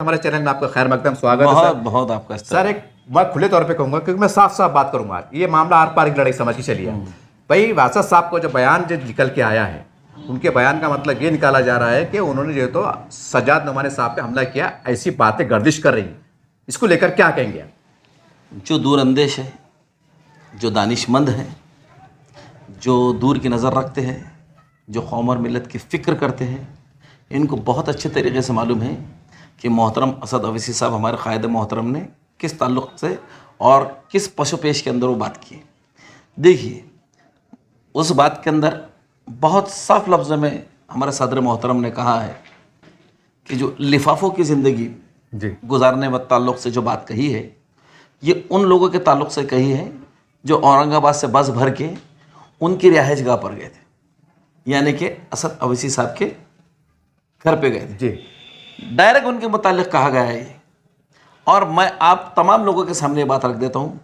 हमारे चैनल में आपका खैर मकदम स्वागत है सर। बहुत आपका सर एक मैं खुले तौर पे कहूंगा क्योंकि मैं साफ साफ बात करूंगा, ये मामला आर पार की लड़ाई समझ के चलिए। भाई वासद साहब को जो बयान जो निकल के आया है, उनके बयान का मतलब ये निकाला जा रहा है कि उन्होंने जो तो सज्जाद नोमानी साहब पे हमला किया, ऐसी बातें गर्दिश कर रही हैं। इसको लेकर क्या कहेंगे आप? जो दूरअंदेश है, जो दानिशमंद है, जो दूर की नज़र रखते हैं, जो कौम और मिलत की फ़िक्र करते हैं, इनको बहुत अच्छे तरीके से मालूम है कि मोहतरम असद अवैसी साहब हमारे क़ायद मोहतरम ने किस ताल्लुक़ से और किस पशुपेश के अंदर वो बात की। देखिए, उस बात के अंदर बहुत साफ लफ्ज़ों में हमारे सदर मोहतरम ने कहा है कि जो लिफाफों की ज़िंदगी गुजारने व ताल्लुक़ से जो बात कही है, ये उन लोगों के ताल्लुक़ से कही है जो औरंगाबाद से बस भर के उनकी रिहाइश गाह पर गए थे, यानी कि असद अवैसी साहब के घर पे गए थे जी। डायरेक्ट उनके मुतालिक कहा गया है। और मैं आप तमाम लोगों के सामने ये बात रख देता हूँ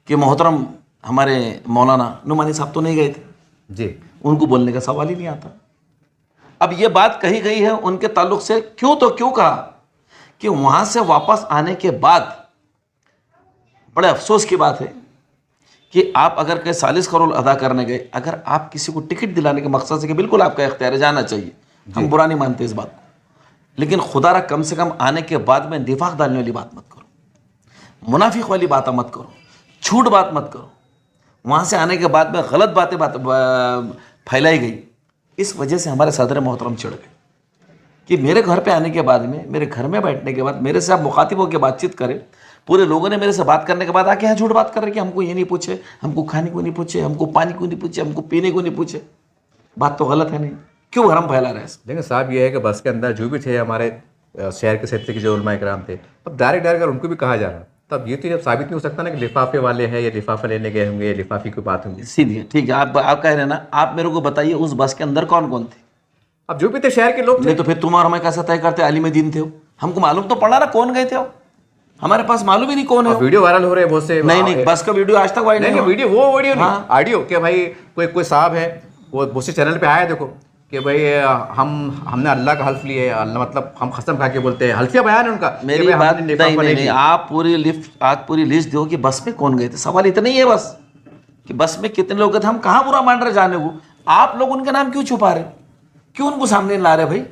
कि मोहतरम हमारे मौलाना नुमानी साहब तो नहीं गए थे जी, उनको बोलने का सवाल ही नहीं आता। अब ये बात कही गई है उनके ताल्लुक से, क्यों तो क्यों कहा कि वहाँ से वापस आने के बाद बड़े अफसोस की बात है कि आप अगर कहीं 40 करोड़ अदा करने गए, अगर आप किसी को टिकट दिलाने के मकसद से कि बिल्कुल आपका इख्तियार है, जाना चाहिए, हम बुरा नहीं मानते इस बात को, लेकिन खुदारा कम से कम आने के बाद में निफाक डालने वाली बात मत करो, मुनाफिक वाली बात मत करो, झूठ बात मत करो। वहाँ से आने के बाद में गलत बातें फैलाई गई, इस वजह से हमारे सदर मोहतरम चिढ़ गए कि मेरे घर पे आने के बाद में, मेरे घर में बैठने के बाद मेरे से आप मुखातिब होकर बातचीत करें, पूरे लोगों ने मेरे से बात करने के बाद आके यहाँ झूठ बात कर रहे कि हमको ये नहीं पूछे, हमको खाने को नहीं पूछे, हमको पानी को नहीं पूछे, हमको पीने को नहीं पूछे। बात तो गलत है नहीं, क्यों भरम फैला रहे हैं? लेकिन साहब ये है कि बस के अंदर जो भी थे हमारे शहर के क्षेत्र के जो उलमा इकराम थे, अब डायरेक्ट अगर उनको भी कहा जा रहा है, तब ये तो जब साबित नहीं हो सकता ना कि लिफाफे वाले हैं या लिफाफा लेने गए होंगे, लिफाफी की बात होंगी। सीधी है, ठीक है, आप कह रहे हैं ना, आप मेरे को बताइए उस बस के अंदर कौन कौन थे? अब जो भी थे शहर के लोग थे। नहीं तो फिर तुम और हमें कैसा तय करते आलिम दीन थे हो? हमको मालूम तो पड़ा ना कौन गए थे हो, हमारे पास मालूम ही नहीं कौन है। वीडियो वायरल हो रहे हैं बहुत से। नहीं, बस का वीडियो आज तक वायरल नहीं हुआ। वीडियो वो वीडियो नहीं, ऑडियो कि भाई कोई साहब है, वो बहुत से चैनल पे आया, देखो कि भाई हमने अल्लाह का हल्फ लिया है, अल्लाह मतलब हम कसम खा के बोलते हैं, हल्फिया बयान है उनका। मेरी बात नहीं, आप पूरी लिस्ट दो कि बस में कौन गए थे। सवाल इतना ही है बस कि बस में कितने लोग थे। हम कहाँ बुरा मान रहे जाने को, आप लोग उनके नाम क्यों छुपा रहे, क्यों उनको सामने ला रहे? भाई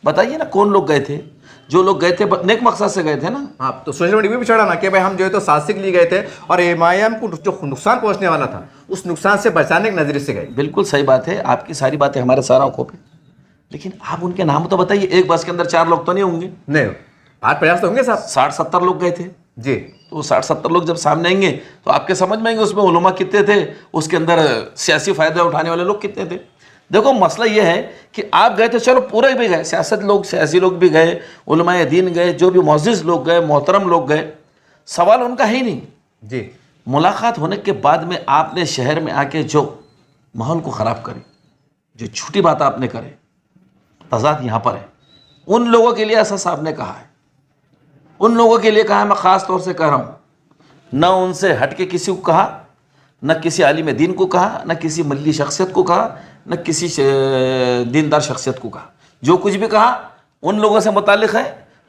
बताइए ना कौन लोग गए थे। जो लोग गए थे नेक मकसद से गए थे ना। हाँ, तो सोशल मीडिया भी चढ़ा ना कि भाई हम जो है तो साजिश के लिए गए थे और एमआईएम को जो नुकसान पहुंचने वाला था उस नुकसान से बचाने के नजरिए से गए। बिल्कुल सही बात है, आपकी सारी बातें हमारे सारा आंखों पे, लेकिन आप उनके नाम तो बताइए। एक बस के अंदर 4 लोग तो नहीं होंगे? नहीं, 8-50 तो होंगे साहब। 60-70 लोग गए थे जी। तो 60-70 लोग जब सामने आएंगे तो आपके समझ में आएंगे उसमें उलमा कितने थे, उसके अंदर सियासी फायदा उठाने वाले लोग कितने थे। देखो मसला ये है कि आप गए थे, चलो पूरे भी गए, सियासी लोग भी गए, उलमाए दीन गए, जो भी मुअज़्ज़िज़ लोग गए, मोहतरम लोग गए, सवाल उनका है ही नहीं जी। मुलाकात होने के बाद में आपने शहर में आके जो माहौल को ख़राब करे, जो झूठी बात आपने करे, तज़ाद यहाँ पर है। उन लोगों के लिए ऐसा साहब ने कहा है, उन लोगों के लिए कहा है, मैं ख़ास तौर से कह रहा हूँ, न उनसे हट के किसी को कहा, न किसी आलिम दीन को कहा, न किसी मल्ली शख्सियत को कहा, न किसी दीनदार शख्सियत को कहा। जो कुछ भी कहा उन लोगों से मुतालिक है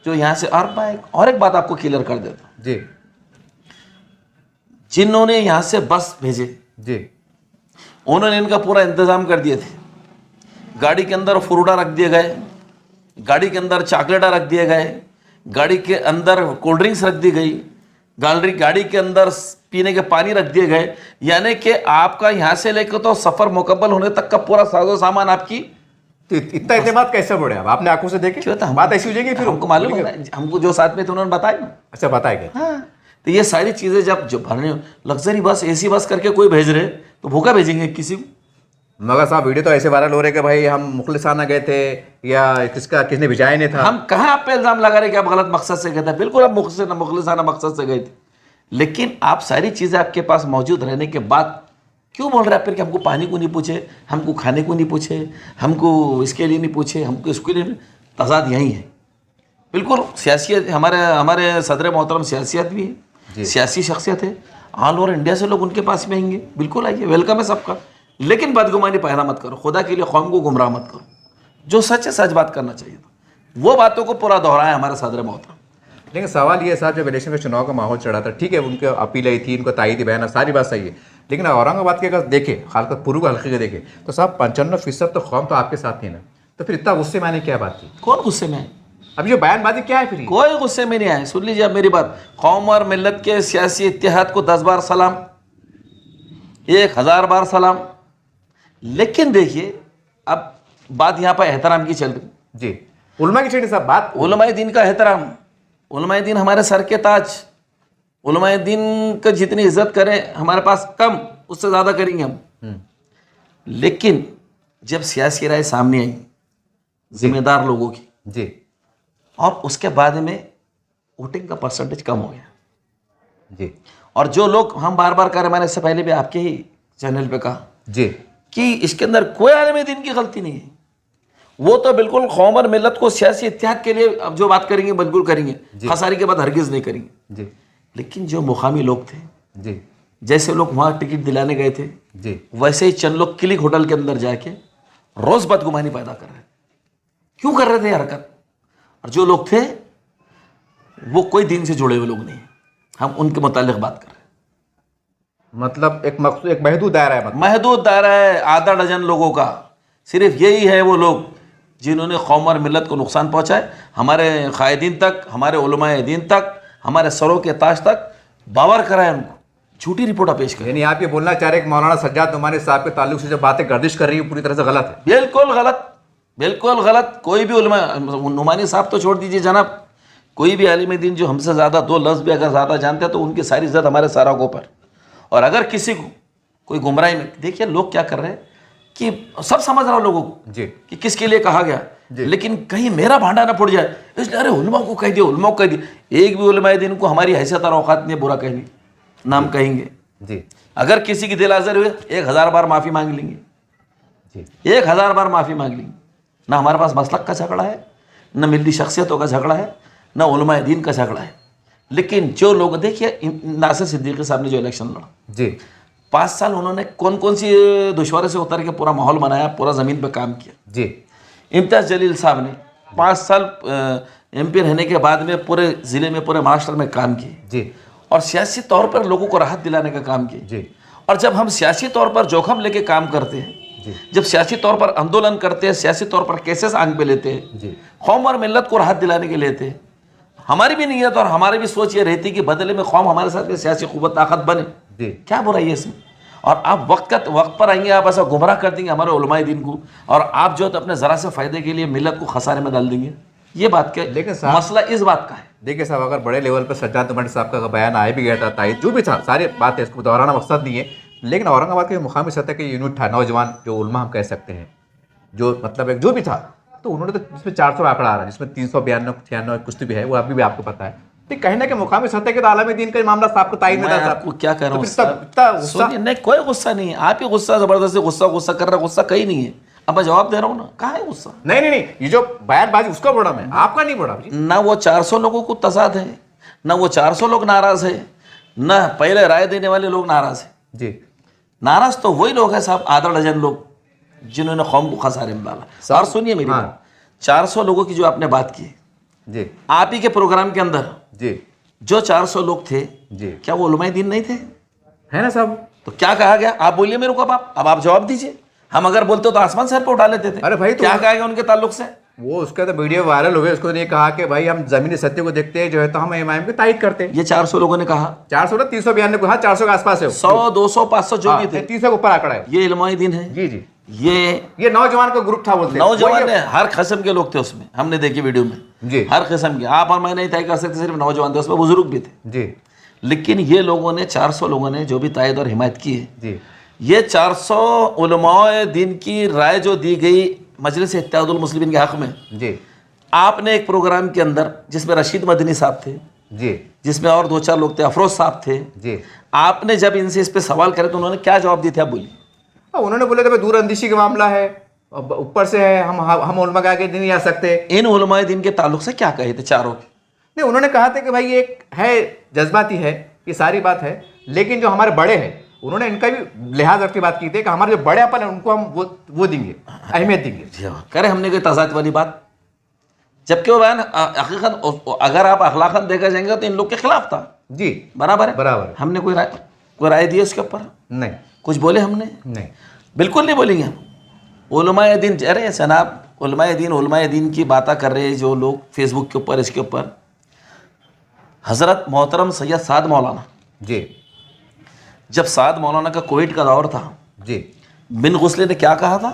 जो यहाँ से। और एक बात आपको क्लियर कर देता हूँ जी। जिन्होंने यहाँ से बस भेजे जी, उन्होंने इनका पूरा इंतज़ाम कर दिए थे। गाड़ी के अंदर फ्रूटा रख दिए गए, गाड़ी के अंदर चॉकलेटा रख दिए गए, गाड़ी के अंदर कोल्ड ड्रिंक्स रख दी गई, गाड़ी के अंदर पीने के पानी रख दिए गए, यानी कि आपका यहाँ से लेकर तो सफ़र मुकम्मल होने तक का पूरा साजो सामान आपकी। तो इतना एतमाद कैसे बढ़े? अब आपने आंखों से देखे, क्यों था? बात ऐसी हो जाएगी फिर। हमको मालूम है, हमको जो साथ में थे उन्होंने बताया ना। अच्छा, बताएगा। हाँ, तो ये सारी चीज़ें जब जो भरने लग्जरी बस, एसी बस करके कोई भेज रहे तो भूखा भेजेंगे किसी को? मगर साहब वीडियो तो ऐसे वायरल हो रहे कि भाई हम मुखलिसाना गए थे या किसने भिजाया नहीं था। हम कहाँ आप पे इल्ज़ाम लगा रहे कि आप गलत मकसद से गए थे? बिल्कुल आप मुखलिसाना मकसद से गए थे, लेकिन आप सारी चीज़ें आपके पास मौजूद रहने के बाद क्यों बोल रहे हैं फिर कि हमको पानी को नहीं पूछे, हमको खाने को नहीं पूछे, हमको इसके लिए नहीं पूछे, हमको इसके लिए नहीं? तज़ाद यही है। बिल्कुल सियासियत, हमारे सदर मोहतरम सियासियत भी है, सियासी शख्सियत है, ऑल ओवर इंडिया से लोग उनके पास में आएंगे, बिल्कुल आइए, वेलकम है सबका। लेकिन बदगुमानी पैदा मत करो, खुदा के लिए कौम को गुमराह मत करो। जो सच है सच बात करना चाहिए था, वो बातों को पूरा दोहराया हमारे सदर मोहतरम। लेकिन सवाल ये है साहब, जब इलेक्शन का चुनाव का माहौल चढ़ा था, ठीक है उनकी अपील आई थी, इनको तायीदी बयान, सारी बात सही है, लेकिन औरंगाबाद के अगर देखें, खालका पूर्व हल्के के देखें तो साहब 95% तो कौम तो आपके साथ थी ना, तो फिर इतना गुस्से में आने की क्या बात थी? कौन गुस्से में है? अब ये बयानबाजी क्या है फिर ये? कोई गुस्से में नहीं आए। सुन लीजिए अब मेरी बात, कौम और मिल्लत के सियासी इत्तेहाद को 10 बार सलाम, 1000 बार सलाम। लेकिन देखिए अब बात यहाँ पर एहतराम की चल रही। जी, उलमा की छेड़ी साहब बात, उलमाए दीन का एहतराम, उलमाए दीन हमारे सर के ताज, उलमाए दीन का जितनी इज्जत करें हमारे पास कम, उससे ज़्यादा करेंगे हम। लेकिन जब सियासी राय सामने आई जिम्मेदार लोगों की, जी, और उसके बाद में वोटिंग का परसेंटेज कम हो गया, जी, और जो लोग हम बार बार कर रहे, मैंने इससे पहले भी आपके ही चैनल पे कहा जी, कि इसके अंदर कोई आलिम दीन की गलती नहीं है, वो तो बिल्कुल कौम और मिल्लत को सियासी इत्तेहाद के लिए अब जो बात करेंगे मजबूर करेंगे, खसारी के बाद हरगिज नहीं करेंगे। जी, लेकिन जो मुकामी लोग थे, जी, जैसे लोग वहाँ टिकट दिलाने गए थे, जी, वैसे ही चंद लोग क्लिक होटल के अंदर जाके रोज बदगुमानी पैदा कर रहे थे। क्यों कर रहे थे ये हरकत? और जो लोग थे वो कोई दीन से जुड़े हुए लोग नहीं, हम उनके मुतालिक बात कर रहे हैं। मतलब एक मकसूद, एक महदूद दायरा है, मतलब महदूद दायरा है, आधा डजन लोगों का, सिर्फ यही है वो लोग जिन्होंने कौम और मिल्लत को नुकसान पहुंचाए, हमारे कायदीन तक, हमारे उलमाए दीन तक, हमारे सरों के ताज तक बावर कराए, उनको झूठी रिपोर्ट पेश करें। यानी आप ये बोलना चाह रहे हैं कि मौलाना सज्जाद नुमानी साहब के ताल्लुक से जो बातें गर्दिश कर रही है पूरी तरह से गलत है? बिल्कुल गलत, बिल्कुल गलत। कोई भी उलमा, नुमानी साहब तो छोड़ दीजिए जनाब, कोई भी आलिम दीन जो हमसे ज़्यादा 2 लफ्ज़ भी अगर ज़्यादा जानते हैं तो उनकी सारी इज्जत हमारे सारों के ऊपर। और अगर किसी को कोई गुमराही में, देखिए लोग क्या कर रहे हैं कि सब समझ रहा हूँ लोगों को जी, कि किसके लिए कहा गया, लेकिन कहीं मेरा भांडा ना फुट जाए इसलिए अरे उलमा को कह दिया, उलमा को कह दिया। एक भी उलमाए दीन को हमारी हैसियत और औकात नहीं बुरा कहने, नाम कहेंगे। जी, अगर किसी की दिल आज़र हुए 1000 बार माफ़ी मांग लेंगे, जी, 1000 बार माफ़ी मांग लेंगे। ना हमारे पास मसलक का झगड़ा है, न मिल्ली शख्सियतों का झगड़ा है, न उलमाए दीन का झगड़ा है। लेकिन जो लोग, देखिए नासिर सिद्दीकी साहब ने जो इलेक्शन लड़ा, जी, 5 साल उन्होंने कौन कौन सी दुश्वारी से उतर के पूरा माहौल बनाया, पूरा ज़मीन पर काम किया। जी, इम्तियाज़ जलील साहब ने 5 साल MP रहने के बाद में पूरे ज़िले में, पूरे महाराष्ट्र में काम किए, जी, और सियासी तौर पर लोगों को राहत दिलाने का काम किए। जी, और जब हम सियासी तौर पर जोखम लेके काम करते हैं, जब सियासी तौर पर आंदोलन करते हैं, सियासी तौर पर केसेस आंख पे लेते हैं, जी, कौम और मिल्लत को राहत दिलाने के लिए लेते हैं, हमारी भी नीयत और हमारी भी सोच ये रहती कि बदले में कौम हमारे साथ में सियासी क़ुव्वत ताकत बने। जी, क्या बुराई है इसमें? और आप वक्त पर आएंगे, आप ऐसा गुमराह कर देंगे हमारे उलमाए दीन को, और आप जो है तो अपने ज़रा से फ़ायदे के लिए मिल्लत को खसारे में डाल देंगे। ये बात क्या, लेकिन साहब, मसला इस बात का है। देखिए साहब, अगर बड़े लेवल पर सज्जाद नुमानी साहब का बयान आया भी गया था, तायद जो भी था, सारी बात है, इसको दोहराना मकसद नहीं है, लेकिन औरंगाबाद के मुकामी सतह के यूनिट था, नौजवान जो उलमा हम कह सकते हैं, जो मतलब एक जो भी था, तो उन्होंने तो जिसमें 400 आंकड़ा आ रहा है, जिसमें 392 96 कुछ भी है, वो अभी भी आपको पता है। तो कहने के मुकामी सतह के तो आलम दीन का मामला साहब को तायद में था। आपको क्या कह रहा हूँ, गुस्सा नहीं कोई गुस्सा नहीं है, आप ही गुस्सा जबरदस्ती गुस्सा कर रहा, गुस्सा कहीं नहीं है। अब मैं जवाब दे रहा हूँ ना, कहाँ है गुस्सा? नहीं नहीं नहीं, ये जो बयानबाजी उसका बड़ा है, आपका नहीं बड़ा जी। ना वो 400 लोगों को तसाद है, ना वो 400 लोग नाराज है, ना पहले राय देने वाले लोग नाराज है। जी, नाराज तो वही लोग हैं साहब, आधा डजन लोग जिन्होंने कौम को खसारे में डाला। और सुनिए मेरी बात, 400 लोगों की जो आपने बात की जी, आप ही के प्रोग्राम के अंदर, जी, जो 400 लोग थे, जी, क्या वो उलमाए दीन नहीं थे? है ना साहब? तो क्या कहा गया? आप बोलिए मेरे को, अब आप जवाब दीजिए। हम अगर बोलते तो आसमान सर पर उठा लेते थे। अरे भाई, तो क्या कहा गया उनके ताल्लुक से? वो उसका तो वीडियो वायरल हुए, उसको ये कहा कि भाई हम जमीनी सत्य को देखते हैं जो है तो हम इमाम की तायद करते हैं। ये 400 लोगों ने कहा, 400 ना 392 को, हाँ 400 के आसपास है, 100 200 500 जो भी थे, 300 के ऊपर आंकड़ा है। ये इल्माए दीन है। जी, जी, ये नौजवान का ग्रुप था, बोलते हैं नौजवान ने हर किस्म के लोग थे उसमें, हमने देखी वीडियो में जी, हर किस्म के। आप और मैं नहीं तय कर सकते, सिर्फ नौजवान थे उसमें, बुजुर्ग भी थे। जी, लेकिन ये लोगों ने, 400 लोगों ने जो भी तायद और हिमायत की है, जी, ये 400 उलमाए दीन की राय जो दी गई मजलिस इत्तेहादुल मुस्लिमीन के हक में, जी, आपने एक प्रोग्राम के अंदर जिसमें रशीद मदनी साहब थे, जी, जिसमें और 2-4 लोग थे, अफरोज साहब थे, जी, आपने जब इनसे इस पे सवाल करे तो उन्होंने क्या जवाब दिए थे? आप बोलिए। उन्होंने बोले थे भाई दूर अंदेशी का मामला है, ऊपर से है, हम उलमा के आगे नहीं आ सकते। इन उलमाए दीन के ताल्लुक से क्या कहे थे चारों? नहीं, उन्होंने कहा था कि भाई ये एक है, जज्बाती है, ये सारी बात है, लेकिन जो हमारे बड़े हैं उन्होंने इनका भी लिहाज रख के बात की थी कि हमारे जो बड़े अपन है उनको हम वो देंगे, अहमियत देंगे। करे हमने कोई तजाद वाली बात? जबकि वो बयान हकीकत अगर आप अखलाकन देखा जाएंगे तो इन लोग के खिलाफ था। जी बराबर है, बराबर है। हमने कोई राय दी है उसके ऊपर? नहीं कुछ बोले हमने? नहीं। बिल्कुल नहीं बोलेंगे हम। उलमाए दीन, अरे जनाब उलमाए दीन की बातें कर रहे हैं जो लोग फेसबुक के ऊपर, इसके ऊपर, हज़रत मोहतरम सैयद साद मौलाना, जी जब साद मौलाना का कोविड का दौर था, जी बिन गुस्ले ने क्या कहा था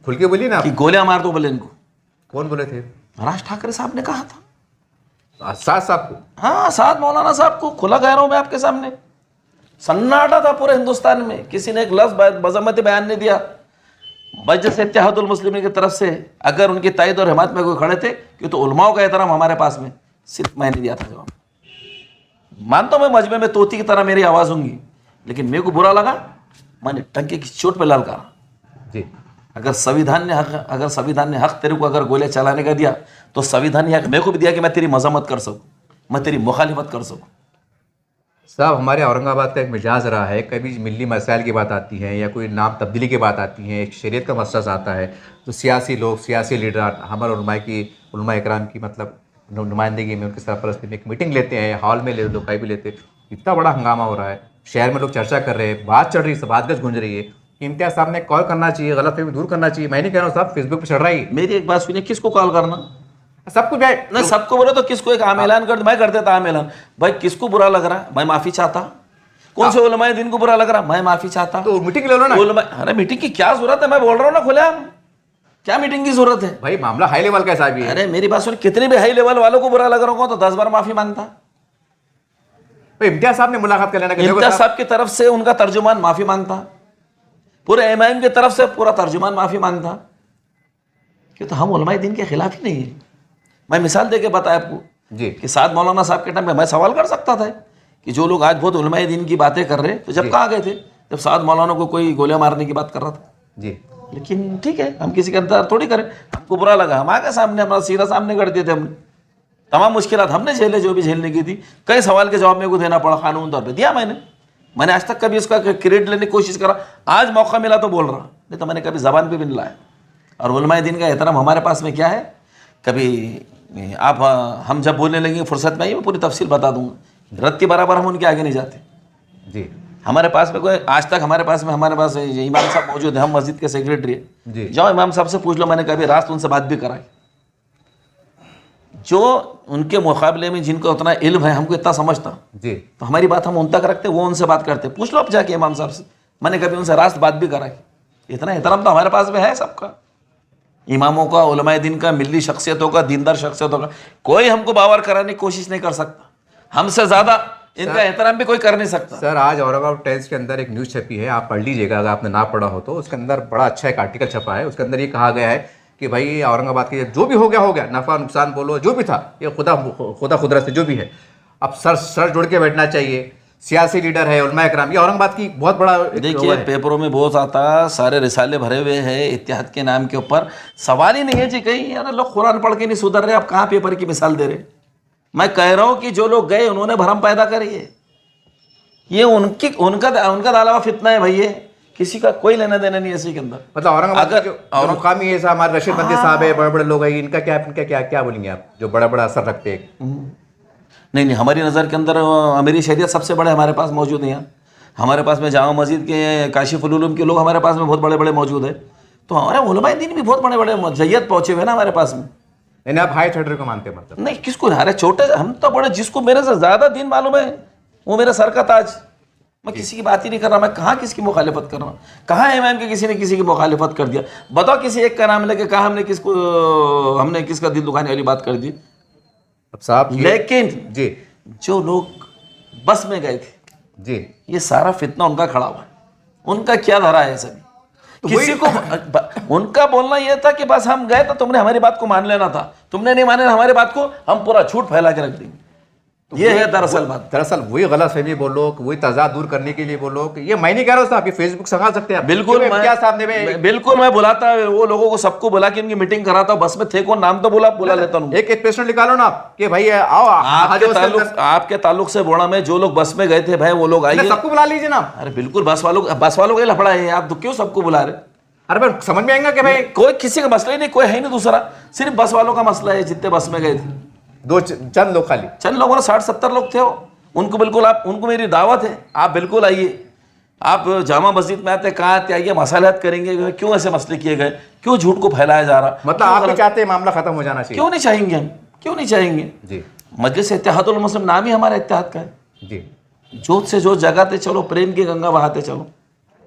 खुल के बोलिए ना कि आप। गोलियां मार दो बोले इनको। कौन बोले थे? राज ठाकरे साहब ने कहा था। साथ साहब को? हाँ, साद मौलाना साहब को खुला कह रहा हूं मैं आपके सामने। सन्नाटा था पूरे हिंदुस्तान में, किसी ने एक लफ्ज़ बज़ामती बयान नहीं दिया। मजलिस इत्तेहादुल मुस्लिमीन की तरफ से अगर उनकी तायद और हिमायत में कोई खड़े थे कि तो उलमाओं का एहतराम हमारे पास में, सिर्फ मैंने दिया था जवाब। मानता हूं मैं मजमे में तोती की तरह मेरी आवाज़ होंगी, लेकिन मेरे को बुरा लगा, मैंने टंके की चोट पे ललकारा। जी अगर संविधान ने हक तेरे को अगर गोलियां चलाने का दिया तो संविधान ने हक मेरे को भी दिया कि मैं तेरी मजम्मत कर सकूं, मैं तेरी मुखालिफत कर सकूं। साहब, हमारे औरंगाबाद का एक मिजाज रहा है, कभी मिली मसाइल की बात आती है या कोई नाम तब्दीली की बात आती है, एक शरीयत का मसला आता है, तो सियासी लोग, सियासी लीडर हमारे उलमा इकराम की मतलब नुमाइंदगी में उनकी सरपरस्ती में एक मीटिंग लेते हैं, हॉल में ले लोग भी लेते हैं। इतना बड़ा हंगामा हो रहा है, शहर में लोग चर्चा कर रहे हैं, बात चढ़ रही है, बात गज गूंज रही है कि इम्तियाज़ साहब ने कॉल करना चाहिए, गलतफहमी दूर करना चाहिए। मैं नहीं कह रहा हूँ साहब, फेसबुक पर चढ़ रहा है। मेरी एक बात सुनिए, किसको कॉल करना? सब कुछ नहीं, सबको बोलो तो किसको? एक आम ऐलान कर, मैं कर देता आम ऐलान। भाई किसको बुरा लग रहा है, मैं माफी चाहता। कौन से उलमाए दिन को बुरा लग रहा, मैं माफी चाहता। तो मीटिंग ले लो ना। अरे मीटिंग की क्या जरूरत है, मैं बोल रहा हूँ ना खुलेआम, क्या मीटिंग की जरूरत है? भाई मामला हाई लेवल का साहब ये। अरे मेरी बात सुन, कितने भी हाई लेवल वालों को बुरा लग रहा हो तो 10 बार माफी मांगता। इम्तियाज़ साहब ने मुलाकात कर लेना, इम्तियाज़ साहब की तरफ से उनका तर्जुमान माफी मांगता, पूरे एमआईएम की तरफ से पूरा तर्जुमान माफी मांगता, क्यों? तो हम उलमाए दिन के खिलाफ ही नहीं है। मैं मिसाल देके बताया आपको जी कि साद मौलाना साहब के टाइम में मैं सवाल कर सकता था कि जो लोग आज बहुत उलमाए दिन की बातें कर रहे हैं, तो जब कहाँ गए थे जब साद मौलाना को कोई गोलियां मारने की बात कर रहा था? जी। लेकिन ठीक है, हम किसी का इंतजार थोड़ी करें। हमको बुरा लगा, हम आगे सामने हमारा सीधा सामने कर दिए थे। हमने तमाम मुश्किलात हमने झेले, जो भी झेलने की थी। कई सवाल के जवाब मेरे को देना पड़ा, कानून तौर पे दिया मैंने आज तक कभी उसका क्रेडिट लेने की कोशिश करा। आज मौका मिला तो बोल रहा, नहीं तो मैंने कभी जबान पे भी नहीं लाया। और उलमाए दिन का एहतराम हमारे पास में क्या है, कभी आप हम जब बोलने लगेंगे फुर्सत में आई, मैं पूरी तफसील बता दूंगा। रत्ती बराबर हम उनके आगे नहीं जाते। जी हमारे पास में कोई आज तक हमारे पास इमाम साहब मौजूद है, हम मस्जिद के सेक्रेटरी है। जी। जाओ इमाम साहब से पूछ लो, मैंने कभी रात उनसे बात भी कराई। जो उनके मुकाबले में जिनको उतना इल्म है, हमको इतना समझता, जी। तो हमारी बात हम उन तक रखते, वो उनसे बात करते। पूछ लो आप जाके इमाम साहब से, मैंने कभी उनसे रात बात भी कराई। इतना एहतराम तो हमारे पास में है सबका, इमामों का, उलमाए दिन का, मिली शख्सियतों का, दीनदार शख्सियतों का। कोई हमको बावर कराने की कोशिश नहीं कर सकता, हमसे ज्यादा इनका एहतराम भी कोई कर नहीं सकता। सर, आज औरंगाबाद टाइम्स के अंदर एक न्यूज़ छपी है, आप पढ़ लीजिएगा अगर आपने ना पढ़ा हो तो। उसके अंदर बड़ा अच्छा एक आर्टिकल छपा है, उसके अंदर ये कहा गया है कि भाई औरंगाबाद के जो भी हो गया, नफ़ा नुकसान बोलो, जो भी था, ये खुदा कुदरत से जो भी है, अब सर जोड़ के बैठना चाहिए। सियासी लीडर है, उलमा इकराम, ये औरंगाबाद की बहुत बड़ा देखिए पेपरों में बहुत आता, सारे रिसाले भरे हुए हैं इत्तेहाद के नाम के ऊपर। सवाल ही नहीं है जी कहीं यार लोग कुरान पढ़ के नहीं सुधर रहे, आप कहाँ पेपर की मिसाल दे रहे? मैं कह रहा हूँ कि जो लोग गए उन्होंने भरम पैदा करी है, ये उनका अलावा फितना है भाई, ये किसी का कोई लेना देना नहीं है इसी के अंदर। मतलब औरंगाबाद जो मुकामी है हमारे रशीद बंदी साहब है, बड़े बड़े लोग हैं, इनका क्या बोलेंगे आप, जो बड़ा बड़ा असर रखते हैं? नहीं, हमारी नज़र के अंदर अमीरी शरीयत सबसे बड़े हमारे पास मौजूद हैं। यहाँ हमारे पास में जामा मस्जिद के काशिफुल उलूम के लोग हमारे पास में बहुत बड़े बड़े मौजूद है। तो हमारे उलमाए दीन भी बहुत बड़े बड़े जय्यत पहुँचे हुए ना हमारे पास में। नहीं, आप हाई थर्डर को मानते मतलब? नहीं, किसको? अरे छोटे, हम तो बड़े, जिसको मेरे से ज़्यादा दीन मालूम है वो मेरा सर का ताज। मैं किसी की बात ही नहीं कर रहा, मैं कहाँ किसकी मुखालिफत कर रहा हूँ? कहाँ इमाम के किसी ने किसी की मुखालिफत कर दिया? बताओ किसी एक का नाम लेके कहाँ हमने किसका दिल दुखाने वाली बात कर दी? अब साहब लेकिन जी, जो लोग बस में गए थे जी, ये सारा फितना उनका खड़ा हुआ है। उनका क्या धरा है सभी? तो किसी को उनका बोलना यह था कि बस हम गए तो तुमने हमारी बात को मान लेना था, तुमने नहीं माने हमारी बात को, हम पूरा झूठ फैला के रख देंगे। तो ये है दरअसल बात। दरअसल वही गलत फहमी बोलो, वही तजाद दूर करने के लिए बोलो कि ये मैं नहीं कह रहा हूँ साहब, ये फेसबुक संभाल सकते हैं। बिल्कुल मैं बुलाता वो लोगों को, सबको बुला के इनकी मीटिंग कराता हूँ। बस में थे कौन, नाम तो बुला लेता हूँ। एक पेशेंट निकालो ना आप कि भाई आओ, आपके ताल्लुक से बोड़ा में जो लोग बस में गए थे भाई, वो लोग आइए, सबको बुला लीजिए ना। अरे बिल्कुल, बस वालों का लफड़ा है, आप तो क्यों सबको बुला रहे? अरे भाई समझ में आएगा कि भाई कोई किसी का मसला ही नहीं, कोई है ही नहीं दूसरा, सिर्फ बस वालों का मसला है, जितने बस में गए थे चंद लोग खाली, चंद लोगों ने 60-70 लोग थे वो, उनको बिल्कुल आप, उनको मेरी दावत है, आप बिल्कुल आइए, आप जामा मस्जिद में आते, कहाँ आते, आइए, मसालहत करेंगे, क्यों ऐसे मसले किए गए, क्यों झूठ को फैलाया जा रहा, मतलब आप भी चाहते हैं मामला खत्म हो जाना चाहिए? क्यों नहीं चाहेंगे हम, क्यों नहीं चाहेंगे जी। मजलिस इत्तेहादुल मुस्लिम नाम ही हमारा इत्तेहाद का है, जी। जोत से जोत जगाते चलो, प्रेम की गंगा बहाते चलो।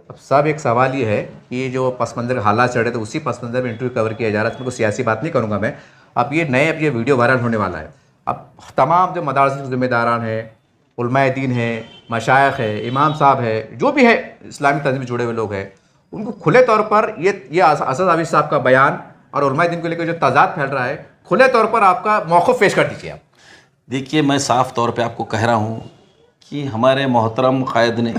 अब साहब एक सवाल ये है कि जो पस मंज़र हालात चढ़े तो उसी पस मंज़र में इंटरव्यू कवर किया जा रहा है, इसमें कोई सियासी बात नहीं करूँगा मैं। अब ये वीडियो वायरल होने वाला है, अब तमाम जो मदारस के ज़िम्मेदारान हैं, उलमाए दीन हैं, मशाइख है, इमाम साहब है, जो भी है इस्लामी तंज़ीम से जुड़े हुए लोग हैं, उनको खुले तौर पर ये असद हाफिज़ साहब का बयान और उलमाए दीन को लेकर जो तज़ाद फैल रहा है, खुले तौर पर आपका मौक़िफ़ पेश कर दीजिए आप। देखिए, मैं साफ़ तौर पे आपको कह रहा हूँ कि हमारे मोहतरम कायद ने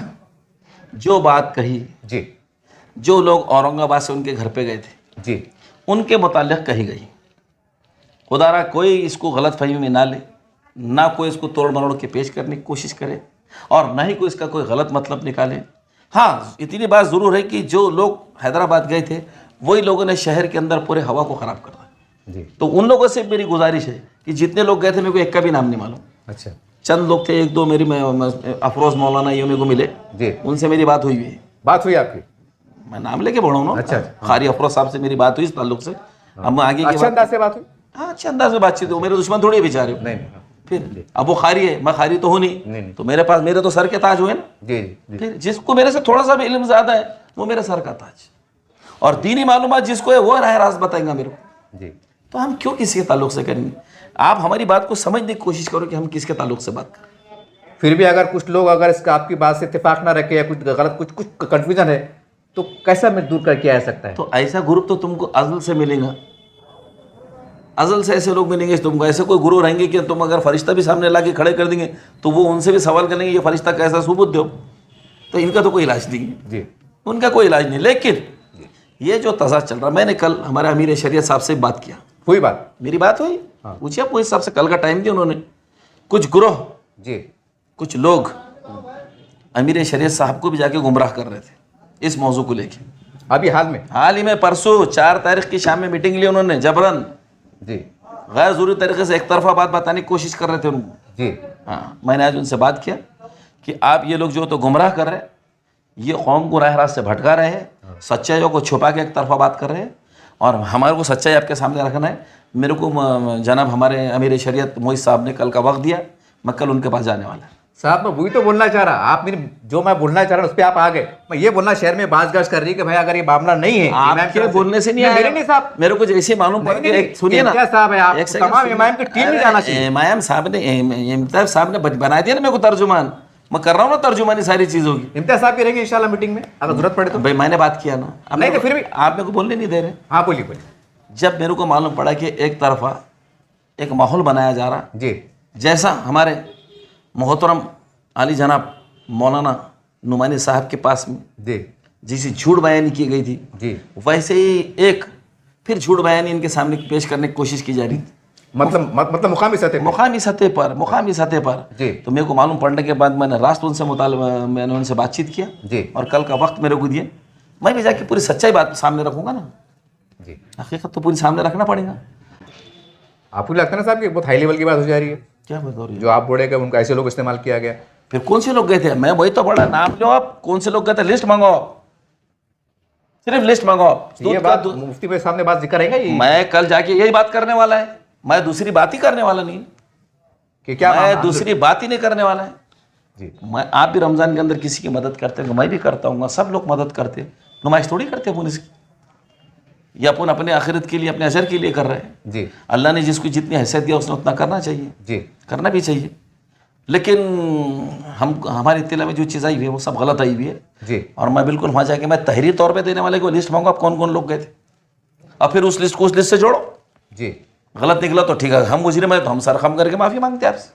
जो बात कही, जी, जो लोग औरंगाबाद से उनके घर पे गए थे, जी, उनके मुताल्लिक़ कही गई, खुदारा कोई इसको गलत फहमी में ना ले, ना कोई इसको तोड़ मरोड़ के पेश करने की कोशिश करे, और ना ही कोई इसका कोई गलत मतलब निकाले। हाँ, इतनी बात ज़रूर है कि जो लोग हैदराबाद गए थे वही लोगों ने शहर के अंदर पूरे हवा को ख़राब कर दिया। जी। तो उन लोगों से मेरी गुजारिश है कि जितने लोग गए थे, मेरे को एक का भी नाम नहीं मालूम, अच्छा, चंद लोग थे, एक दो मेरी अफरोज़ मौलाना ये मेरे को मिले, जी, उनसे मेरी बात हुई है, बात हुई आपकी? मैं नाम लेके बढ़ा हूँ ना। अच्छा, कारी अफरोज़ साहब से मेरी बात हुई इस ताल्लुक से। अब आगे की अच्छा अंदाज से बात हुई? हाँ, अच्छे अंदाज में बातचीत हो, मेरे दुश्मन थोड़ी बेचारे हो। नहीं, फिर अब वो खारी है, मैं खारी तो हूँ नहीं, तो मेरे पास, मेरे तो सर के ताज हुए ना। जी, जी, फिर जिसको मेरे से थोड़ा सा भी इल्म ज़्यादा है वो मेरे सर का ताज, और दीनी मालूमात जिसको है वो राह रास्त बताएगा मेरे को। जी। तो हम क्यों किसी के ताल्लुक से करेंगे? आप हमारी बात को समझने की कोशिश करो कि हम किसके ताल्लुक से बात करें। फिर भी अगर कुछ लोग अगर इसका आपकी बात से इत्तेफाक ना रखे या कुछ गलत कुछ कंफ्यूजन है तो कैसा मैं दूर करके आ सकता है? तो ऐसा ग्रुप तो तुमको अज़ल से मिलेगा, अज़ल से ऐसे लोग मिलेंगे तुमको, ऐसे कोई गुरु रहेंगे कि तुम अगर फरिश्ता भी सामने ला के खड़े कर देंगे तो वो उनसे भी सवाल करेंगे ये फरिश्ता कैसा सबूत दो, तो इनका तो कोई इलाज नहीं है जी, उनका कोई इलाज नहीं। लेकिन ये जो तज़ाद चल रहा, मैंने कल हमारे अमीर शरीयत साहब से बात किया, हुई बात? मेरी बात हुई, पूछिए आप साहब से, कल का टाइम दिया उन्होंने। कुछ ग्रोह, जी, कुछ लोग अमीर शरीयत साहब को भी जाके गुमराह कर रहे थे इस मौजू को लेके। अभी हाल ही में परसों 4 तारीख की शाम में मीटिंग ली उन्होंने, जबरन जी, गैर ज़रूरी तरीके से एक तरफा बात बताने की कोशिश कर रहे थे उनको। जी, हाँ, मैंने आज उनसे बात किया कि आप ये लोग जो तो गुमराह कर रहे हैं, ये कौम को राह रास्त से भटका रहे हैं, सच्चाइयों को छुपा के एक तरफा बात कर रहे हैं, और हमारे को सच्चाई आपके सामने रखना है। मेरे को जनाब हमारे अमीर शरीयत मोइज़ साहब ने कल का वक्त दिया, मैं कल उनके पास जाने वाला। साहब मैं वही तो बोलना चाह रहा, आप मेरी जो मैं बोलना चाह रहा उस पर आप आ गए। मैं ये बोलना शहर में बाज गाज कर रही है कि भाई अगर ये मामला नहीं है, आपके बोलने से नहीं आया, मेरे नहीं साहब, मेरे को जैसे मालूम पड़ गया। सुनिए ना, क्या साहब है आप, तमाम इमाम की टीम में जाना चाहिए। इमाम साहब ने, इम्तियाज साहब ने बना दिया ना मेरे को तर्जुमान, मैं कर रहा हूँ ना तर्जुमानी सारी चीज़ों की। इम्तियाज साहब भी रहेंगे इंशाल्लाह मीटिंग में अगर जरूरत पड़े तो। भाई मैंने बात किया ना, अब नहीं तो फिर भी आप मेरे को बोलने नहीं दे रहे। हाँ बोलिए बोलिए। जब मेरे को मालूम पड़ा कि एक तरफा एक माहौल बनाया जा रहा, जी, जैसा हमारे मोहतरम आली जनाब मौलाना नुमानी साहब के पास में जी, जैसी झूठ बयानी की गई थी, जी, वैसे ही एक फिर झूठ बयानी इनके सामने पेश करने की कोशिश की जा रही थी, मतलब मुकामी सतह पर जी। तो मेरे को मालूम पड़ने के बाद मैंने रास्त उनसे मैंने उनसे बातचीत किया जी, और कल का वक्त मेरे को दिए, मैं भी जाके पूरी सच्चाई बात सामने रखूंगा ना जी। हकीकत तो पूरी सामने रखना पड़ेगा। आपको लगता है ना साहब कि बहुत हाई लेवल की बात हो जा रही है? क्या बात हो रही है? जो आप बोले कि उनको ऐसे लोग इस्तेमाल किया गया, फिर कौन से लोग गए थे? मैं वही तो बड़ा नाम लो, आप कौन से लोग गए थे, लिस्ट मंगाओ, सिर्फ लिस्ट मंगाओ। ये बात मुफ्ती भाई सामने बात जिक्र रहेगा ये? मैं कल जाके यही बात करने वाला है, मैं दूसरी बात ही करने वाला नहीं कि क्या मैं दूसरी बात ही नहीं करने वाला है जी। मैं, आप भी रमज़ान के अंदर किसी की मदद करते हैं, मैं भी करता हूँ, सब लोग मदद करते हैं, नुमाइश थोड़ी करते हैं पुलिस की, या अपन अपने आखिरत के लिए, अपने अजर के लिए कर रहे हैं जी। अल्लाह ने जिसको जितनी हैसियत दिया उसने उतना करना चाहिए जी, करना भी चाहिए। लेकिन हम हमारी इत्तिला में जो चीज़ आई हुई है वो सब गलत आई हुई है जी। और मैं बिल्कुल वहाँ जाके मैं तहरीर तौर पे देने वाले को लिस्ट मांगूंगा आप कौन कौन लोग गए थे, और फिर उस लिस्ट को उस लिस्ट से जोड़ो। जी, गलत निकला तो ठीक है, हम गुजरे में तो हम सर खम करके माफ़ी मांगते हैं आपसे।